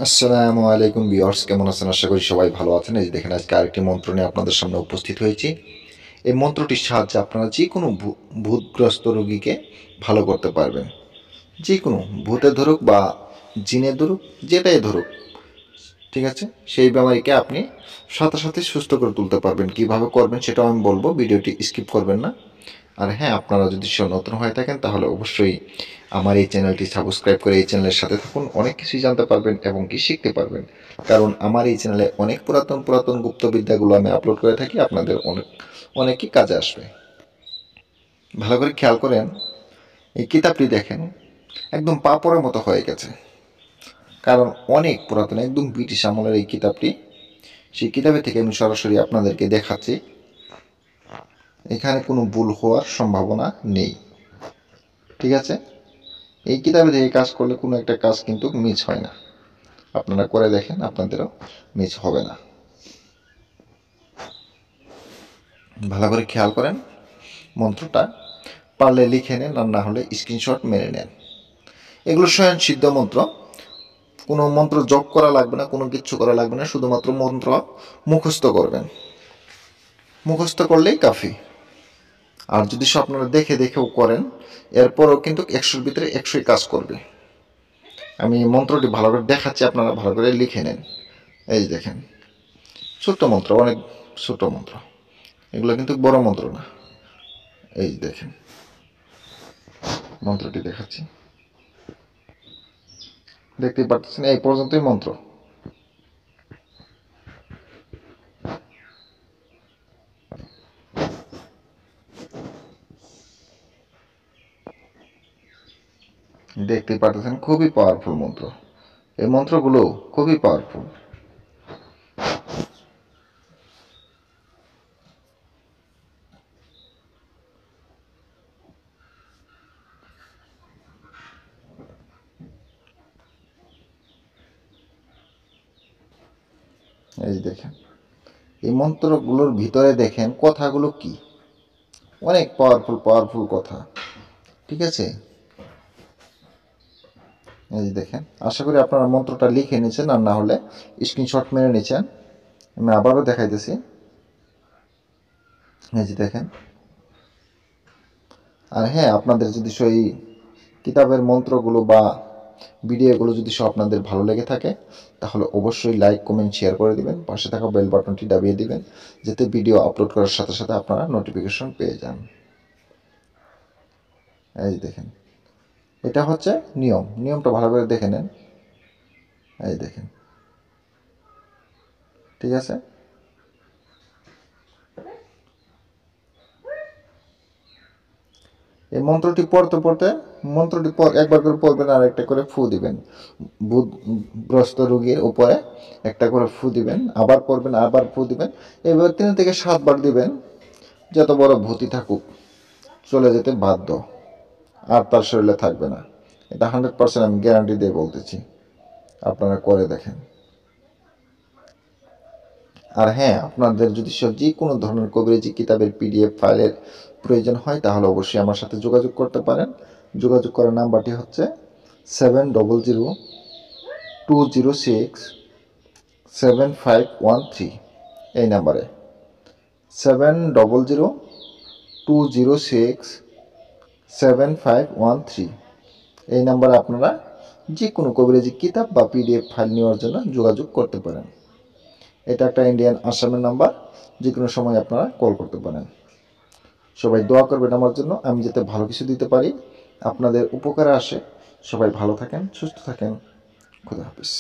আসসালামু আলাইকুম ভিউয়ার্স, কেমন আছেন? আশা করি সবাই ভালো আছেন। এই যে দেখেন, আজকে আরেকটি মন্ত্র নিয়ে আপনাদের সামনে উপস্থিত হয়েছি। এই মন্ত্রটির সাহায্যে আপনারা যে কোনো ভূতগ্রস্ত রোগীকে ভালো করতে পারবেন। যে কোনো ভূতে ধরুক বা জিনে ধরুক, যেটাই ধরুক, ঠিক আছে, সেই বেমারিকে আপনি সাথে সাথে সুস্থ করে তুলতে পারবেন। কিভাবে করবেন সেটাও আমি বলবো, ভিডিওটি স্কিপ করবেন না। আর হ্যাঁ, আপনারা যদি নতুন হয়ে থাকেন তাহলে অবশ্যই আমার এই চ্যানেলটি সাবস্ক্রাইব করে এই চ্যানেলের সাথে থাকুন। অনেক কিছুই জানতে পারবেন এবং কি শিখতে পারবেন, কারণ আমার এই চ্যানেলে অনেক পুরাতন পুরাতন গুপ্তবিদ্যাগুলো আমি আপলোড করে থাকি। আপনাদের অনেকই কাজে আসবে। ভালো করে খেয়াল করেন, এই কিতাবটি দেখেন একদম পাপড়ের মতো হয়ে গেছে, কারণ অনেক পুরাতন, একদম ব্রিটিশ আমলের এই কিতাবটি। সেই কিতাবে থেকে আমি সরাসরি আপনাদেরকে দেখাচ্ছি। এখানে কোনো ভুল হওয়ার সম্ভাবনা নেই, ঠিক আছে। এই কিতাবে থেকে কাজ করলে কোনো একটা কাজ কিন্তু মিস হয় না। আপনারা করে দেখেন, আপনাদেরও মিস হবে না। ভালো করে খেয়াল করেন, মন্ত্রটা পারলে লিখে নেন, আর না হলে স্ক্রিনশট মেরে নেন। এগুলো স্বয়ং সিদ্ধ মন্ত্র, কোনো মন্ত্র জপ করা লাগবে না, কোনো কিচ্ছু করা লাগবে না। শুধুমাত্র মন্ত্র মুখস্থ করবেন, মুখস্থ করলেই কাফি। আর যদি আপনারা দেখে দেখেও করেন, এরপরও কিন্তু 100-র ভিতরে 100ই কাজ করবে। আমি মন্ত্রটি ভালো করে দেখাচ্ছি, আপনারা ভালো করে লিখে নেন। এই যে দেখেন, ছোট্ট মন্ত্র, অনেক ছোট মন্ত্র, এগুলো কিন্তু বড় মন্ত্র না। এই যে দেখেন, মন্ত্রটি দেখাচ্ছি, দেখতেই পাচ্ছেন, এই পর্যন্তই মন্ত্র। দেখতেই পাচ্ছেন, খুবই পাওয়ারফুল মন্ত্র। এই মন্ত্রগুলো খুবই পাওয়ারফুল। এই যে দেখেন, এই মন্ত্রগুলোর ভিতরে দেখেন কথাগুলো কি, অনেক পাওয়ারফুল পাওয়ারফুল কথা, ঠিক আছে। এই যে দেখেন, আশা করি আপনারা মন্ত্রটা লিখে নিয়েছেন, আর না হলে স্ক্রিনশট মেরে নিয়েছেন। আমি আবারও দেখাইতেছি। এই যে দেখেন। আর হ্যাঁ, আপনাদের যদি সেই কিতাবের মন্ত্রগুলো বা ভিডিওগুলো যদি আপনাদের ভালো লেগে থাকে, তাহলে অবশ্যই লাইক কমেন্ট শেয়ার করে দিবেন। পাশে থাকা বেল বাটনটি দাবিয়ে দিবেন, যাতে ভিডিও আপলোড করার সাথে সাথে আপনারা নোটিফিকেশন পেয়ে যান। এই যে দেখেন, এটা হচ্ছে নিয়মটা ভালো করে দেখে নেন। এই দেখেন, ঠিক আছে। এই মন্ত্রটি মন্ত্রটি একবার করে পড়বেন, আর একটা করে ফু দিবেন। ভূতগ্রস্ত রোগীর উপরে একটা করে ফু দিবেন, আবার পড়বেন, আবার ফু দিবেন। এবার 3 থেকে 7 বার দিবেন। যত বড় ভূতই থাকুক, চলে যেতে বাধ্য, আর তার শরীরে থাকবে না। এটা 100% আমি গ্যারান্টি দিয়ে বলতেছি। আপনারা করে দেখেন। আর হ্যাঁ, আপনাদের যদি যে কোনো ধরনের কবিরাজি কিতাবের PDF ফাইলের প্রয়োজন হয়, তাহলে অবশ্যই আমার সাথে যোগাযোগ করতে পারেন। যোগাযোগ করার নাম্বারটি হচ্ছে 7002067513। এই নাম্বারে 7002067513। এই নাম্বারে আপনারা যে কোনো কবিরাজি কিতাব বা PDF ফাইল নেওয়ার জন্য যোগাযোগ করতে পারেন। এটা একটা ইন্ডিয়ান আসামের নাম্বার, যে কোনো সময় আপনারা কল করতে পারেন। সবাই দোয়া করবেন আমার জন্য, আমি যাতে ভালো কিছু দিতে পারি, আপনাদের উপকারে আসে। সবাই ভালো থাকেন, সুস্থ থাকেন। খুদা হাফেজ।